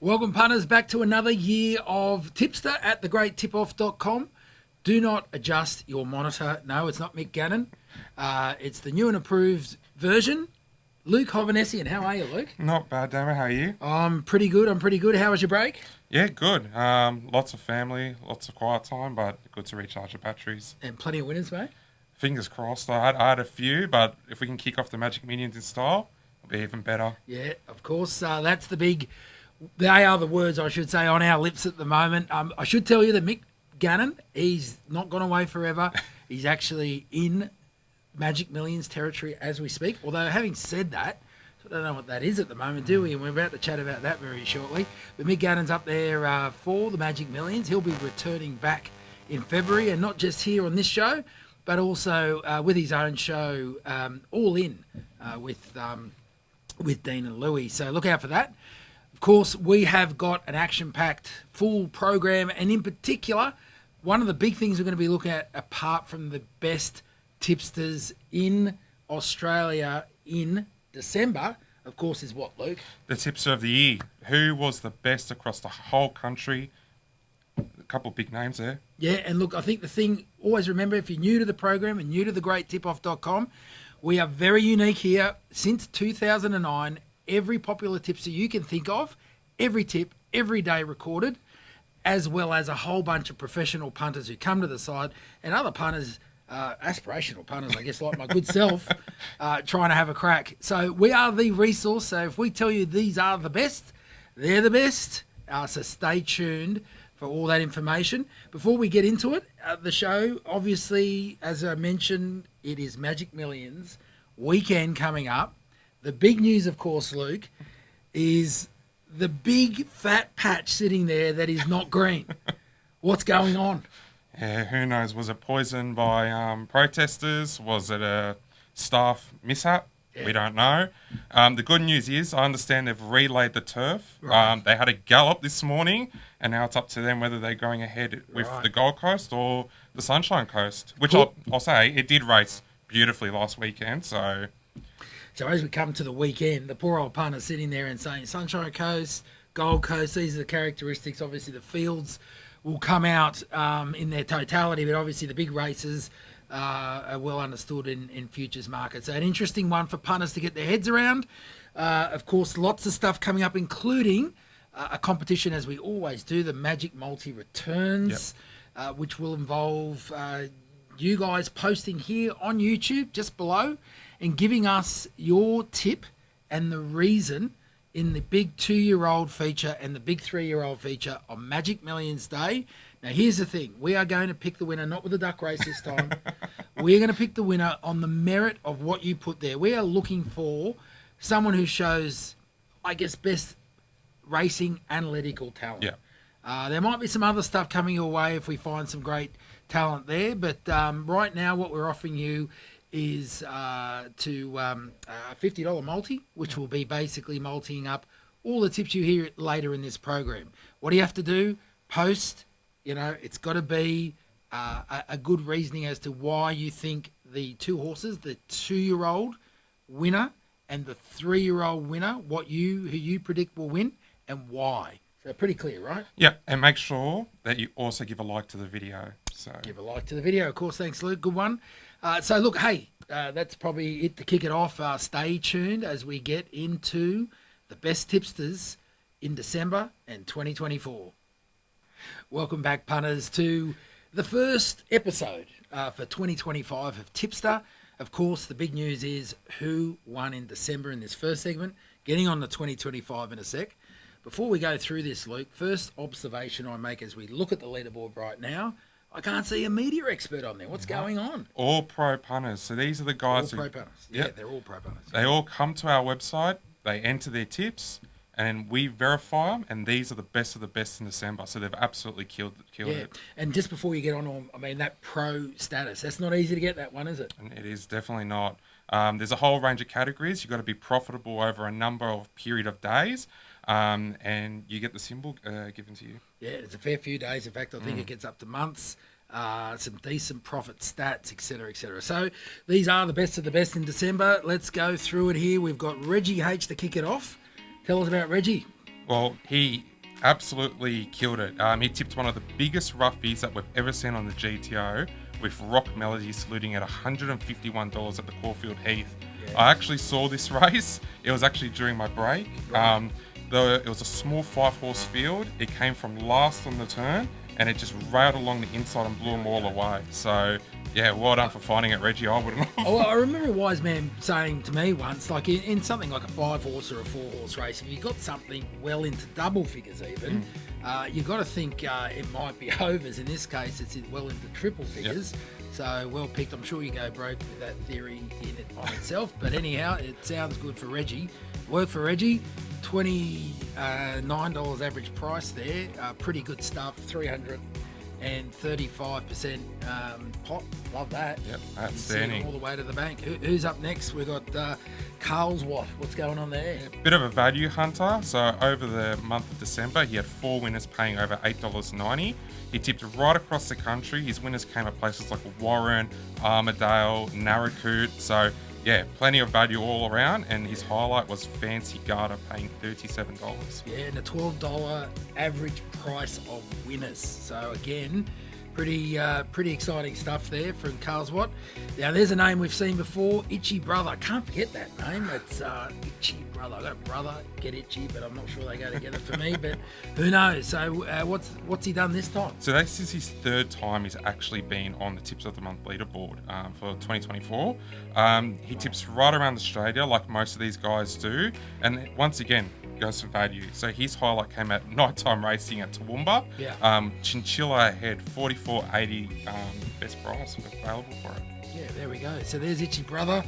Welcome, punters, back to another year of Tipster at thegreattipoff.com. Do not adjust your monitor. No, it's not Mick Gannon. It's the new and approved version. Luke Hovannessian, how are you, Luke? Not bad, Damon. How are you? I'm pretty good. How was your break? Yeah, good. Lots of family, lots of quiet time, but good to recharge the batteries. And plenty of winners, mate? Fingers crossed. I had a few, but if we can kick off the Magic Minions in style, it'll be even better. Yeah, of course. That's the big... They are the words, I should say, on our lips at the moment. I should tell you that Mick Gannon, he's not gone away forever. He's actually in Magic Millions territory as we speak. Although, having said that, I don't know what that is at the moment, do we? And we're about to chat about that very shortly. But Mick Gannon's up there for the Magic Millions. He'll be returning back in February, and not just here on this show, but also with his own show, All In, with Dean and Louie. So look out for that. Of course, we have got an action-packed full program, and in particular, one of the big things we're going to be looking at, apart from the best tipsters in Australia in December, of course, is what, Luke? The tipster of the year. Who was the best across the whole country? A couple of big names there. Yeah, and look, I think the thing, always remember, if you're new to the program and new to thegreattipoff.com, we are very unique here. Since 2009, every popular tipster you can think of, every tip, every day recorded, as well as a whole bunch of professional punters who come to the side and other punters, aspirational punters, I guess, like my good self, trying to have a crack. So we are the resource. So if we tell you these are the best, they're the best. So stay tuned for all that information. Before we get into it, the show, obviously, as I mentioned, it is Magic Millions weekend coming up. The big news, of course, Luke, is the big fat patch sitting there that is not green. What's going on? Yeah, who knows? Was it poisoned by protesters? Was it a staff mishap? Yeah. We don't know. The good news is, I understand they've relayed the turf. Right. They had a gallop this morning, and now it's up to them whether they're going ahead with the Gold Coast or the Sunshine Coast, which cool. I'll say, it did race beautifully last weekend, so... So as we come to the weekend, the poor old punter sitting there and saying Sunshine Coast, Gold Coast, these are the characteristics. Obviously, the fields will come out in their totality, but obviously the big races are well understood in futures markets. So an interesting one for punters to get their heads around. Of course, lots of stuff coming up, including a competition, as we always do, the Magic Multi Returns, which will involve you guys posting here on YouTube just below and giving us your tip and the reason in the big 2-year-old feature and the big 3-year-old feature on Magic Millions Day. Now, here's the thing. We are going to pick the winner, not with the duck race this time. We're going to pick the winner on the merit of what you put there. We are looking for someone who shows, I guess, best racing analytical talent. Yeah. There might be some other stuff coming your way if we find some great talent there, but right now what we're offering you is a $50 multi, which will be basically multiing up all the tips you hear later in this program. What do you have to do? Post. It's got to be a good reasoning as to why you think the two horses, the 2-year-old winner and the 3-year-old winner, who you predict will win and why. So pretty clear, right? Yeah, and make sure that you also give a like to the video. So give a like to the video, of course. Thanks, Luke. Good one. So look, hey, that's probably it to kick it off. Stay tuned as we get into the best tipsters in December and 2024. Welcome back, punters, to the first episode for 2025 of Tipster. Of course, the big news is who won in December in this first segment. Getting on to 2025 in a sec. Before we go through this, Luke, first observation I make as we look at the leaderboard right now, I can't see a media expert on there. What's going on? All pro punters. So these are the guys all pro punters. Yeah, they're all pro punters. They all come to our website, they enter their tips, and we verify them, and these are the best of the best in December. So they've absolutely killed it. And just before you get on, I mean, that pro status, that's not easy to get, that one, is it? And it is definitely not. There's a whole range of categories. You've got to be profitable over a number of period of days. And you get the symbol given to you. Yeah, it's a fair few days. In fact, I think it gets up to months. Some decent profit stats, etc., etc. So these are the best of the best in December. Let's go through it here. We've got Reggie H to kick it off. Tell us about Reggie. Well, he Absolutely killed it. He tipped one of the biggest roughies that we've ever seen on the GTO, with Rock Melody saluting at $151 at the Caulfield Heath. Yeah. I actually saw this race. It was actually during my break. Right. It was a small 5-horse field. It came from last on the turn, and it just railed along the inside and blew them all away. So, yeah, well done for finding it, Reggie. I wouldn't have. Oh, well, I remember a wise man saying to me once, like in something like a 5-horse or a 4-horse race, if you've got something well into double figures even, you've got to think it might be overs. In this case, it's well into triple figures. Yep. So, well picked. I'm sure you go broke with that theory in it on itself. But anyhow, it sounds good for Reggie. Work for Reggie. $29 average price there. Pretty good stuff. 335% pot. Love that. Yep, outstanding. All the way to the bank. Who's up next? We've got Carl's what? What's going on there? Bit of a value hunter. So over the month of December, he had 4 winners paying over $8.90. He tipped right across the country. His winners came at places like Warren, Armidale, Narracute. So yeah, plenty of value all around, and his highlight was Fancy Garter paying $37. Yeah, and a $12 average price of winners. So again, pretty exciting stuff there from Carlswatt. Now there's a name we've seen before, Itchy Brother. Can't forget that name. It's Itchy Brother. I got a brother, get itchy, but I'm not sure they go together for me. But who knows? So what's he done this time? So this is his 3rd time he's actually been on the Tips of the Month leaderboard for 2024. He tips right around Australia, like most of these guys do, and once again goes for value. So his highlight came at nighttime racing at Toowoomba. Yeah. Chinchilla ahead, $44.80 best price available for it. Yeah, there we go. So there's Itchy Brother.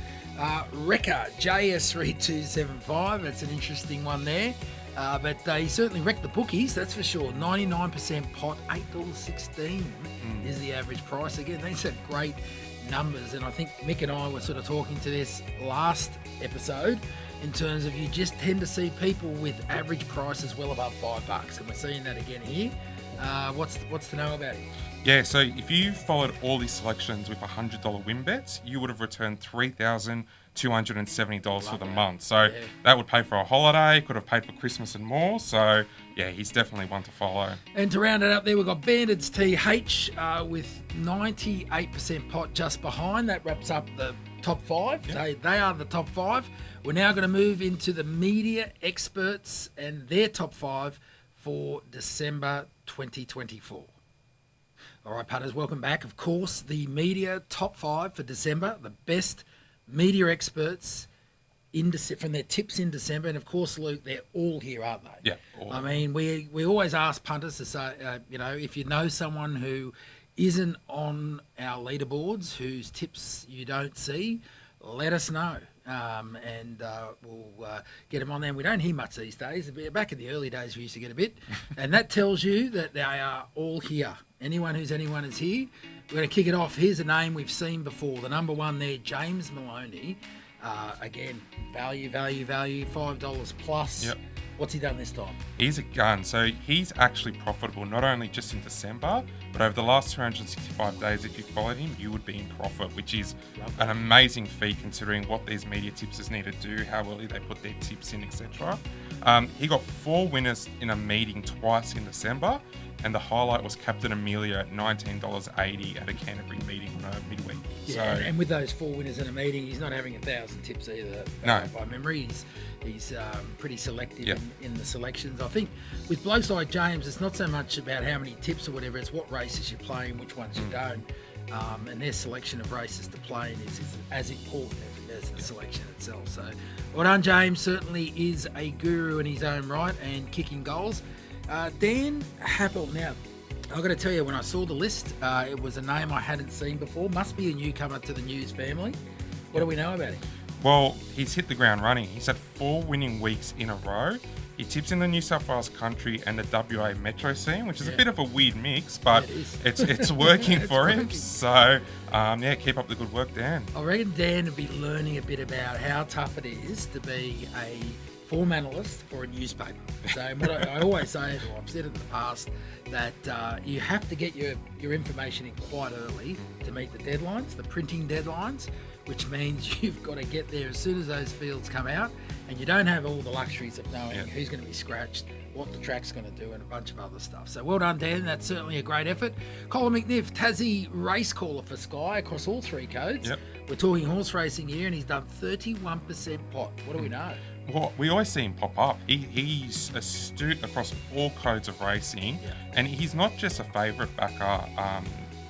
Wrecker, JS3275. That's an interesting one there. But he certainly wrecked the bookies, that's for sure. 99% pot, $8.16 is the average price. Again, these are great numbers. And I think Mick and I were sort of talking to this last episode in terms of you just tend to see people with average prices well above $5. And we're seeing that again here. What's to know about it? Yeah, so if you followed all these selections with $100 win bets, you would have returned $3,270 for the month. So that would pay for a holiday, could have paid for Christmas and more. So yeah, he's definitely one to follow. And to round it up there, we've got Bandits TH with 98% pot just behind. That wraps up the top 5. Yep. They are the top 5. We're now going to move into the media experts and their top 5 for December 2024. All right, punters, welcome back. Of course, the media top 5 for December, the best media experts from their tips in December. And of course, Luke, they're all here, aren't they? Yeah. I mean, we always ask punters to say, if you know someone who isn't on our leaderboards, whose tips you don't see, let us know. And we'll get them on there. And we don't hear much these days. Back in the early days, we used to get a bit. And that tells you that they are all here. Anyone is here. We're going to kick it off. Here's a name we've seen before. The number 1 there, James Maloney. Again, value, $5 plus. Yep. What's he done this time? He's a gun. So he's actually profitable, not only just in December, but over the last 365 days, if you followed him, you would be in profit, which is an amazing feat considering what these media tipsters need to do, how early they put their tips in, etc. He got 4 winners in a meeting twice in December, and the highlight was Captain Amelia at $19.80 at a Canterbury meeting on a midweek. Yeah, and with those 4 winners in a meeting, he's not having 1,000 tips either. No. By memory, he's pretty selective in the selections. I think with blokes like James, it's not so much about how many tips or whatever, it's what races you're playing, which ones you don't. And their selection of races to play in is as important as the selection itself. So well done, James. Certainly is a guru in his own right and kicking goals. Dan Happel. Now, I've got to tell you, when I saw the list, it was a name I hadn't seen before. Must be a newcomer to the News family. What do we know about him? Well, he's hit the ground running. He's had 4 winning weeks in a row. He tips in the New South Wales country and the WA metro scene, which is a bit of a weird mix, but it's working for him. So, keep up the good work, Dan. I reckon Dan will be learning a bit about how tough it is to be a form analyst for a newspaper. So what I always say, or I've said in the past, that you have to get your information in quite early to meet the deadlines, the printing deadlines, which means you've got to get there as soon as those fields come out and you don't have all the luxuries of knowing Yeah. who's going to be scratched, what the track's going to do, and a bunch of other stuff. So well done, Dan. That's certainly a great effort. Colin McNiff, Tassie race caller for Sky across all 3 codes. Yep. We're talking horse racing here, and he's done 31% pot. What do we know? Well, we always see him pop up. He's astute across all codes of racing, and he's not just a favourite backer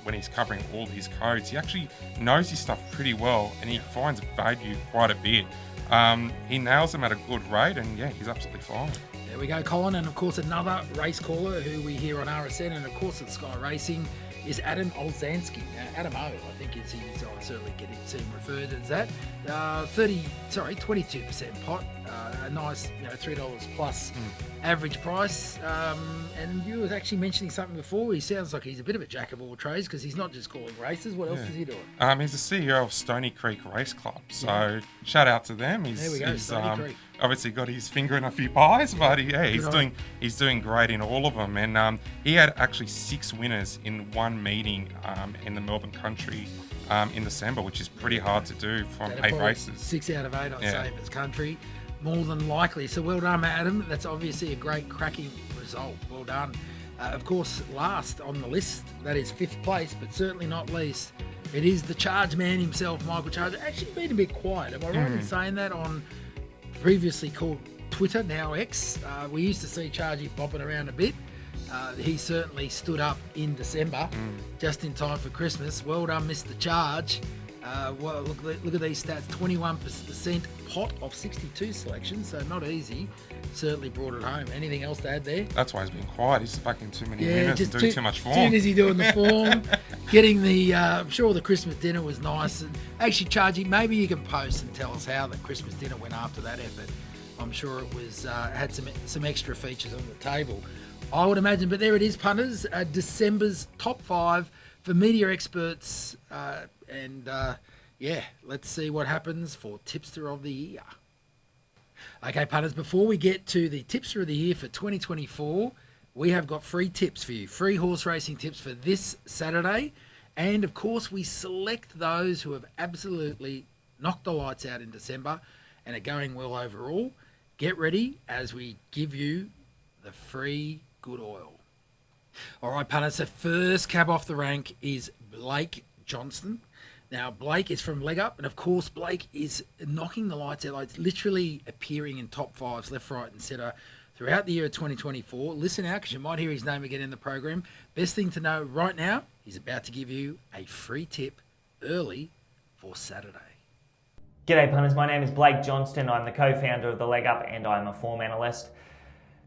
when he's covering all his codes. He actually knows his stuff pretty well, and he finds value quite a bit. He nails them at a good rate, and yeah, he's absolutely fine. There we go, Colin. And of course, another race caller who we hear on RSN and of course at Sky Racing is Adam Olzanski. Adam O, I think is his, I'll certainly get him, see him referred as that. 22% pot, a nice, $3 plus average price. And you was actually mentioning something before. He sounds like he's a bit of a jack of all trades because he's not just calling races. What else is he doing? He's the CEO of Stony Creek Race Club, so shout out to them. There we go, Stony Creek. Obviously got his finger in a few pies, but he's doing great in all of them. And he had actually 6 winners in one meeting in the Melbourne Country in December, which is pretty hard to do from 8 races. 6 out of 8, I'd say, if it's country. More than likely. So well done, Adam. That's obviously a great cracking result. Well done. Of course, last on the list, that is 5th place, but certainly not least, it is the Charge man himself, Michael Charge. Actually been a bit quiet. Am I right in saying that on previously called Twitter, now X? We used to see Chargy bopping around a bit. He certainly stood up in December, just in time for Christmas. Well done, Mr. Charge. Well, look at these stats. 21% pot of 62 selections, so not easy. Certainly brought it home. Anything else to add there? That's why he's been quiet. He's backing too many winners and doing too much form. Too busy doing the form. Getting the, I'm sure the Christmas dinner was nice. And actually, Chargy, maybe you can post and tell us how the Christmas dinner went after that effort. I'm sure it was had some extra features on the table, I would imagine. But there it is, punters. December's top 5 for media experts. Let's see what happens for Tipster of the Year. Okay, punters, before we get to the Tipster of the Year for 2024, we have got free tips for you. Free horse racing tips for this Saturday. And, of course, we select those who have absolutely knocked the lights out in December and are going well overall. Get ready as we give you the free good oil. All right, punters, the first cab off the rank is Blake Johnston. Now, Blake is from Leg Up, and of course, Blake is knocking the lights out. Like, literally appearing in top 5s, left, right, and centre throughout the year of 2024. Listen out, because you might hear his name again in the program. Best thing to know right now, he's about to give you a free tip early for Saturday. G'day punters, my name is Blake Johnston. I'm the co-founder of the Leg Up and I'm a form analyst.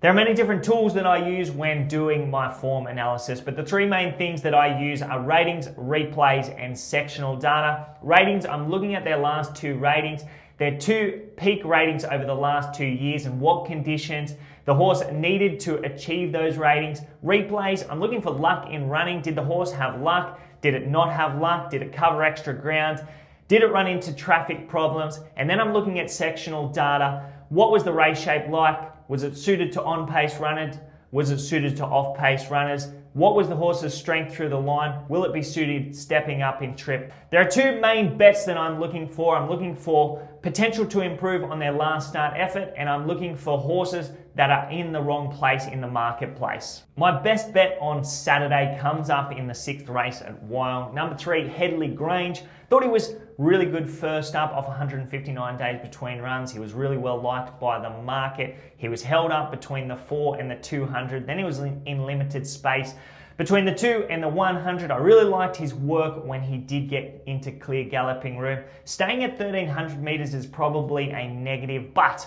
There are many different tools that I use when doing my form analysis, but the 3 main things that I use are ratings, replays, and sectional data. Ratings, I'm looking at their last 2 ratings, their 2 peak ratings over the last 2 years and what conditions the horse needed to achieve those ratings. Replays, I'm looking for luck in running. Did the horse have luck? Did it not have luck? Did it cover extra ground? Did it run into traffic problems? And then I'm looking at sectional data. What was the race shape like? Was it suited to on-pace runners? Was it suited to off-pace runners? What was the horse's strength through the line? Will it be suited stepping up in trip? There are 2 main bets that I'm looking for. I'm looking for potential to improve on their last start effort, and I'm looking for horses that are in the wrong place in the marketplace. My best bet on Saturday comes up in the 6th race at Weil. Number 3, Headley Grange. Thought he was really good first up off 159 days between runs. He was really well liked by the market. He was held up between the 4 and the 200. Then he was in limited space. Between the 2 and the 100, I really liked his work when he did get into clear galloping room. Staying at 1,300 metres is probably a negative, but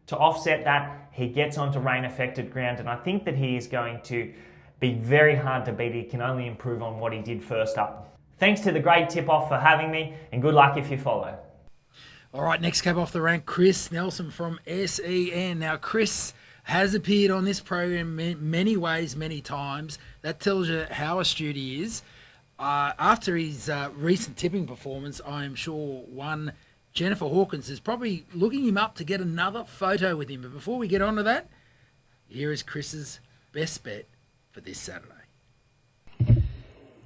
to offset that, he gets onto rain-affected ground, and I think that he is going to be very hard to beat. He can only improve on what he did first up. Thanks to the great tip-off for having me, and good luck if you follow. All right, next cab off the rank, Chris Nelson from SEN. Now, Chris has appeared on this program many ways, many times. That tells you how astute he is. After his recent tipping performance, I am sure one Jennifer Hawkins is probably looking him up to get another photo with him. But before we get on to that, here is Chris's best bet for this Saturday.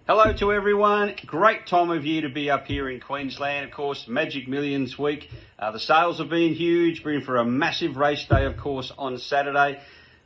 Hello to everyone. Great time of year to be up here in Queensland. Of course, Magic Millions week. The sales have been huge. We're in for a massive race day, of course, on Saturday.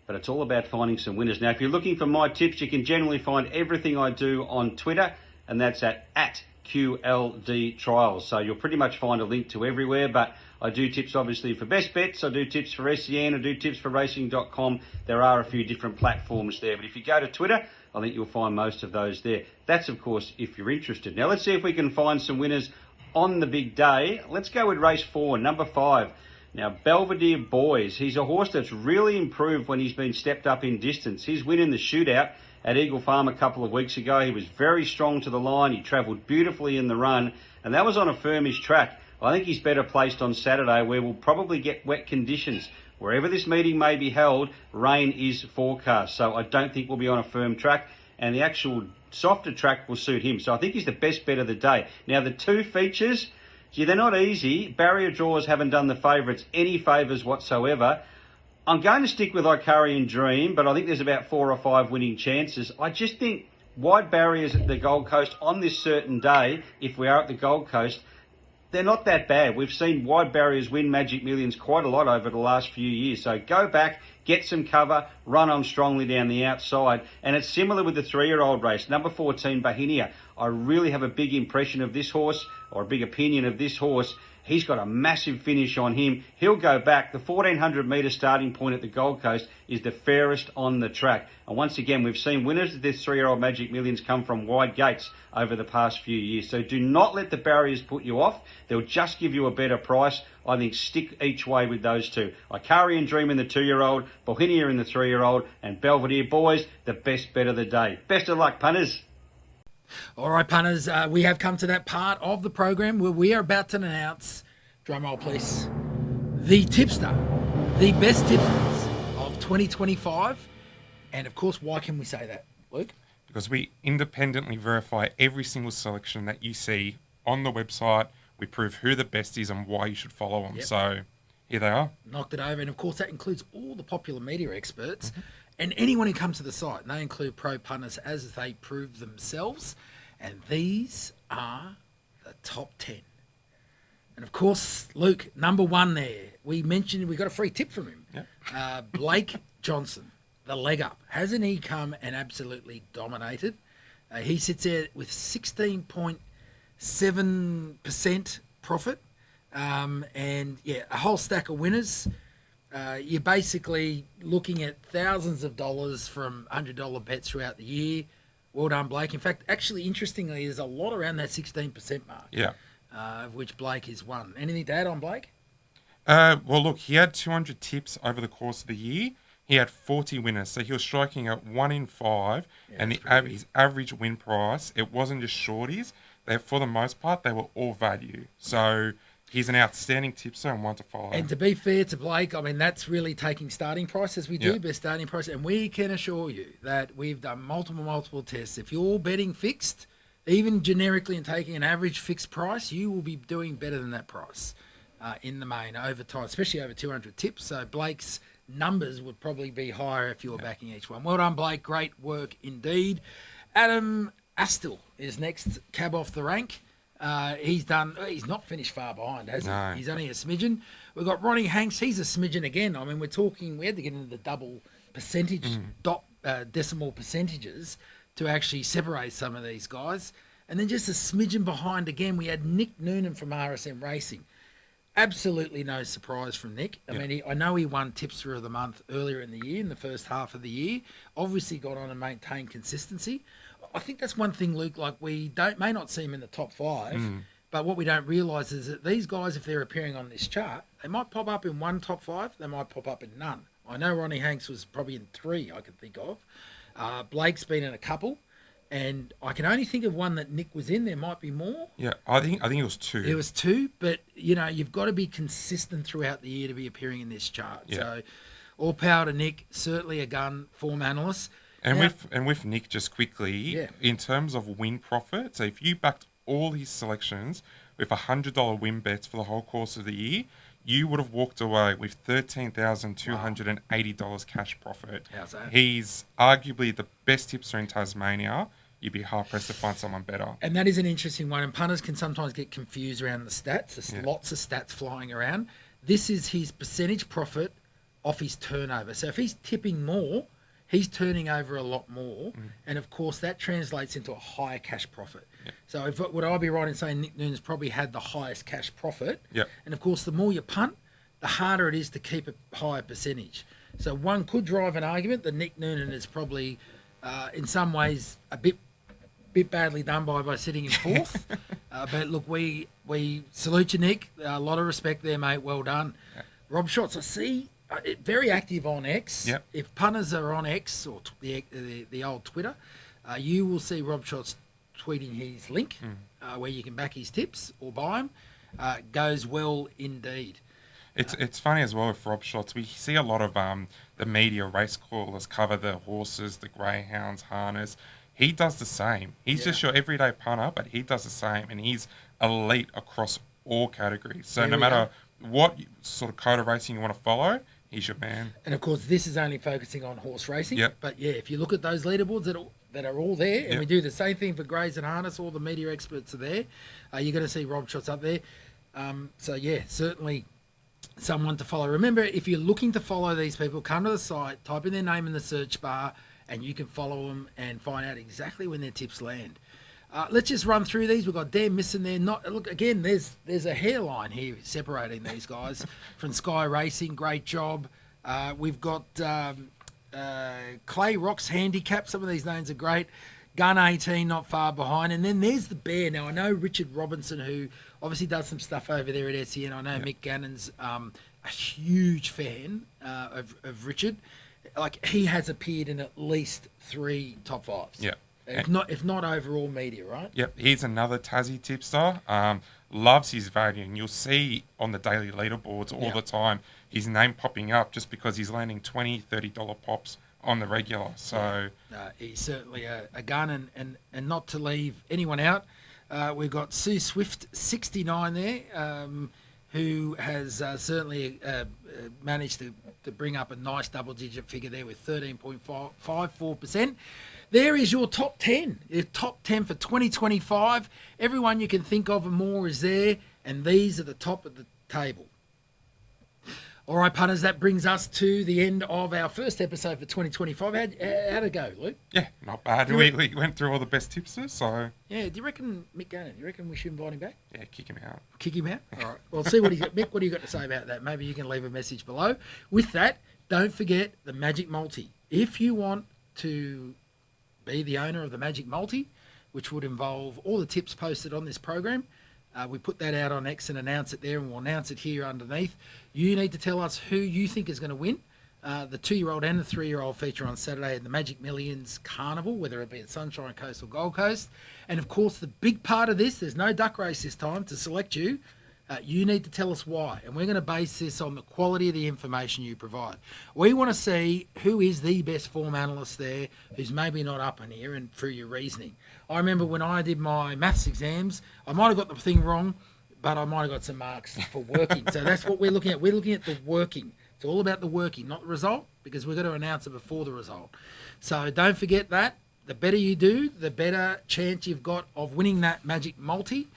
But it's all about finding some winners. Now, if you're looking for my tips, you can generally find everything I do on Twitter, and that's at QLD Trials. So you'll pretty much find a link to everywhere. But I do tips, obviously, for Best Bets. I do tips for SEN. I do tips for Racing.com. There are a few different platforms there. But if you go to Twitter, I think you'll find most of those there. That's, of course, if you're interested. Now, let's see if we can find some winners on the big day. Let's go with race 4, number 5. Now, Belvedere Boys. He's a horse that's really improved when he's been stepped up in distance. His win in the shootout at Eagle Farm a couple of weeks ago, he was very strong to the line. He travelled beautifully in the run, and that was on a firmish track. I think he's better placed on Saturday, where we'll probably get wet conditions. Wherever this meeting may be held, rain is forecast. So I don't think we'll be on a firm track, and the actual softer track will suit him. So I think he's the best bet of the day. Now, the 2 features, gee, they're not easy. Barrier draws haven't done the favourites any favours whatsoever. I'm going to stick with Icarian Dream, but I think there's about 4 or 5 winning chances. I just think wide barriers at the Gold Coast on this certain day, if we are at the Gold Coast, they're not that bad. We've seen wide barriers win Magic Millions quite a lot over the last few years. So go back, get some cover, run on strongly down the outside. And it's similar with the 3-year-old race. Number 14, Bahinia. I really have a big impression of this horse, or a big opinion of this horse. He's got a massive finish on him. He'll go back. The 1,400 metre starting point at the Gold Coast is the fairest on the track. And once again, we've seen winners of this 3-year-old Magic Millions come from wide gates over the past few years. So do not let the barriers put you off. They'll just give you a better price. I think stick each way with those 2. Icarian Dream in the 2-year-old, Bohinia in the 3-year-old, and Belvedere Boys, the best bet of the day. Best of luck, punters. All right, punters, we have come to that part of the program where we are about to announce, drum roll please, the tipster, the best tipsters of 2025. And of course, why can we say that, Luke? Because we independently verify every single selection that you see on the website. We prove who the best is and why you should follow them. Yep. So here they are. Knocked it over. And of course, that includes all the popular media experts. Mm-hmm. And anyone who comes to the site, and they include pro punters as they prove themselves. And these are the top 10. And of course, Luke, number 1 there. We mentioned we got a free tip from him. Yep. Blake Johnston, the leg up. Hasn't he come and absolutely dominated? He sits there with 16.7% profit. And yeah, a whole stack of winners. You're basically looking at thousands of dollars from $100 bets throughout the year. Well done, Blake. In fact, actually, interestingly, there's a lot around that 16% mark. Yeah. Of which Blake is one. Anything to add on Blake? Well, look, he had 200 tips over the course of the year. He had 40 winners, so he was striking at 1 in 5. Yeah, and his average win price, it wasn't just shorties. For the most part, they were all value. So he's an outstanding tipster and one to follow. And to be fair to Blake, I mean, that's really taking starting price as we do, best starting price. And we can assure you that we've done multiple tests. If you're betting fixed, even generically and taking an average fixed price, you will be doing better than that price in the main over time, especially over 200 tips. So Blake's numbers would probably be higher if you were backing each one. Well done, Blake. Great work indeed. Adam Astle is next, cab off the rank. He's not finished far behind, has he? No. He's only a smidgen. We've got Ronnie Hanks. He's a smidgen again. I mean, we had to get into the double percentage, decimal percentages to actually separate some of these guys. And then just a smidgen behind again, we had Nick Noonan from RSM Racing. Absolutely no surprise from Nick. I mean, I know he won Tipster of the Month earlier in the year, in the first half of the year. Obviously got on and maintained consistency. I think that's one thing, Luke, like we may not see him in the top 5, but what we don't realise is that these guys, if they're appearing on this chart, they might pop up in one top 5, they might pop up in none. I know Ronnie Hanks was probably in 3, I can think of. Blake's been in a couple, and I can only think of one that Nick was in. There might be more. Yeah, I think it was 2. It was 2, but you know you've got to be consistent throughout the year to be appearing in this chart. Yeah. So, all power to Nick. Certainly a gun form analyst. And with Nick, just quickly, in terms of win profit, so if you backed all his selections with $100 win bets for the whole course of the year, you would have walked away with $13,280 cash profit. How's that? He's arguably the best tipster in Tasmania. you'd be hard pressed to find someone better. And that is an interesting one. And punters can sometimes get confused around the stats. There's Yeah. lots of stats flying around. This is his percentage profit off his turnover. So if he's tipping more, he's turning over a lot more. And of course, that translates into a higher cash profit. Yep. So would I be right in saying Nick Noonan's probably had the highest cash profit? Yep. And of course, the more you punt, the harder it is to keep a higher percentage. So one could drive an argument that Nick Noonan is probably, in some ways, a bit badly done by sitting in fourth. But look, we salute you, Nick. A lot of respect there, mate. Well done. Yeah. Rob Shots, I see, very active on X. Yep. If punters are on X or the old Twitter, you will see Rob Shots tweeting his link where you can back his tips or buy them. Goes well indeed. It's funny as well with Rob Shots. We see a lot of the media race callers cover the horses, the greyhounds, harness. He does the same. He's just your everyday punter, but he does the same, and he's elite across all categories. So There no we matter what sort of code of racing you want to follow, he's your man. And of course, this is only focusing on horse racing. Yep. But yeah, if you look at those leaderboards that are all there, and Yep. we do the same thing for Greys and Harness, all the media experts are there. You're going to see Rob Shots up there. So yeah, certainly someone to follow. Remember, if you're looking to follow these people, come to the site, type in their name in the search bar, and you can follow them and find out exactly when their tips land. Let's just run through these. We've got Dan missing there. Look again. There's a hairline here separating these guys from Sky Racing. Great job. We've got Clay Rocks Handicap. Some of these names are great. Gun 18, not far behind. And then there's the Bear. Now, I know Richard Robinson, who obviously does some stuff over there at SEN. I know Mick Gannon's a huge fan of Richard. Like, he has appeared in at least 3 top 5s. Yeah. If not overall media, right? Yep, he's another Tassie tipster. Loves his value, and you'll see on the daily leaderboards all the time his name popping up just because he's landing $20, $30 pops on the regular. So He's certainly a gun, and not to leave anyone out, we've got Sue Swift 69 there, who has certainly managed to bring up a nice double-digit figure there with 13.54%. There is your top 10. Your top 10 for 2025. Everyone you can think of and more is there, and these are the top of the table. All right, punters, that brings us to the end of our first episode for 2025. How'd it go, Luke? yeah, not bad. We went through all the best tipsters, so Yeah, do you reckon Mick Gannon, do you reckon we should invite him back? yeah, kick him out. Kick him out? All right. Well, see what he's got. Mick, what do you got to say about that? Maybe you can leave a message below. With that, don't forget the Magic Multi. If you want to be the owner of the Magic Multi, which would involve all the tips posted on this program, we put that out on X and announce it there, and we'll announce it here underneath. You need to tell us who you think is going to win. The 2-year-old and the 3-year-old feature on Saturday at the Magic Millions Carnival, whether it be at Sunshine Coast or Gold Coast. And of course, the big part of this, there's no duck race this time to select you. You need to tell us why. And we're going to base this on the quality of the information you provide. We want to see who is the best form analyst there who's maybe not up in here and through your reasoning. I remember when I did my maths exams, I might have got the thing wrong, but I might have got some marks for working. So that's what we're looking at. We're looking at the working. It's all about the working, not the result, because we're going to announce it before the result. So don't forget that. The better you do, the better chance you've got of winning that Magic Multi.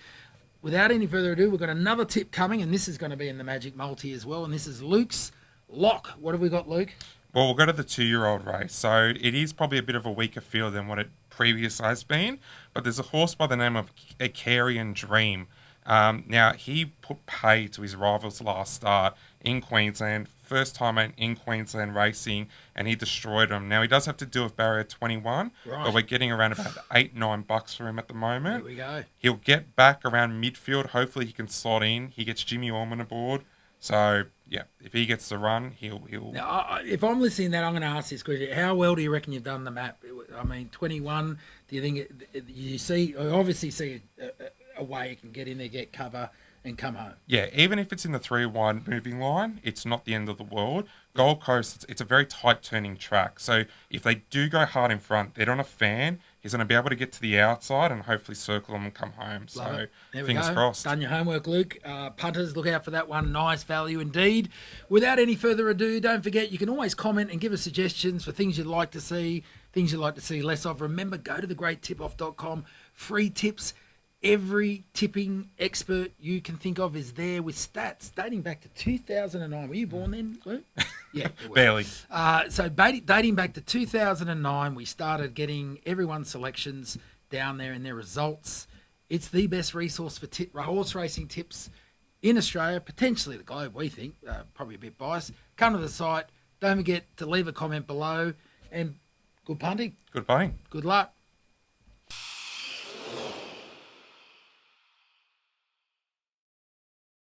Without any further ado, we've got another tip coming, and this is going to be in the Magic Multi as well, and this is Luke's lock. What have we got, Luke? Well, we'll go to the 2-year-old race. So it is probably a bit of a weaker field than what it previously has been, but there's a horse by the name of a Carrion Dream. Now, he put pay to his rivals last start in Queensland, first time in Queensland racing, and he destroyed them. Now, he does have to do with barrier 21, Right. but we're getting around about $8-9 for him at the moment. Here we go. He'll get back around midfield. Hopefully, he can slot in. He gets Jimmy Orman aboard. So, yeah, if he gets the run, he'll... Now, if I'm listening to that, I'm going to ask this question. How well do you reckon you've done the map? I mean, 21, do you think you see... I obviously see a way you can get in there, get cover, and come home. Yeah, even if it's in the 3-1 moving line, it's not the end of the world. Gold Coast, it's a very tight turning track. So if they do go hard in front, they're on a fan, he's going to be able to get to the outside and hopefully circle them and come home. Love So it. There we fingers go. crossed. Done your homework, Luke. Punters, look out for that one. Nice value indeed. Without any further ado, don't forget, you can always comment and give us suggestions for things you'd like to see, things you'd like to see less of, remember, go to thegreattipoff.com. Free tips. Every tipping expert you can think of is there with stats dating back to 2009. Were you born then, Luke? Yeah. you were. Barely. So dating back to 2009, we started getting everyone's selections down there and their results. It's the best resource for horse racing tips in Australia, potentially the globe, we think. Probably a bit biased. Come to the site. Don't forget to leave a comment below. And good punting. Good playing. Good luck.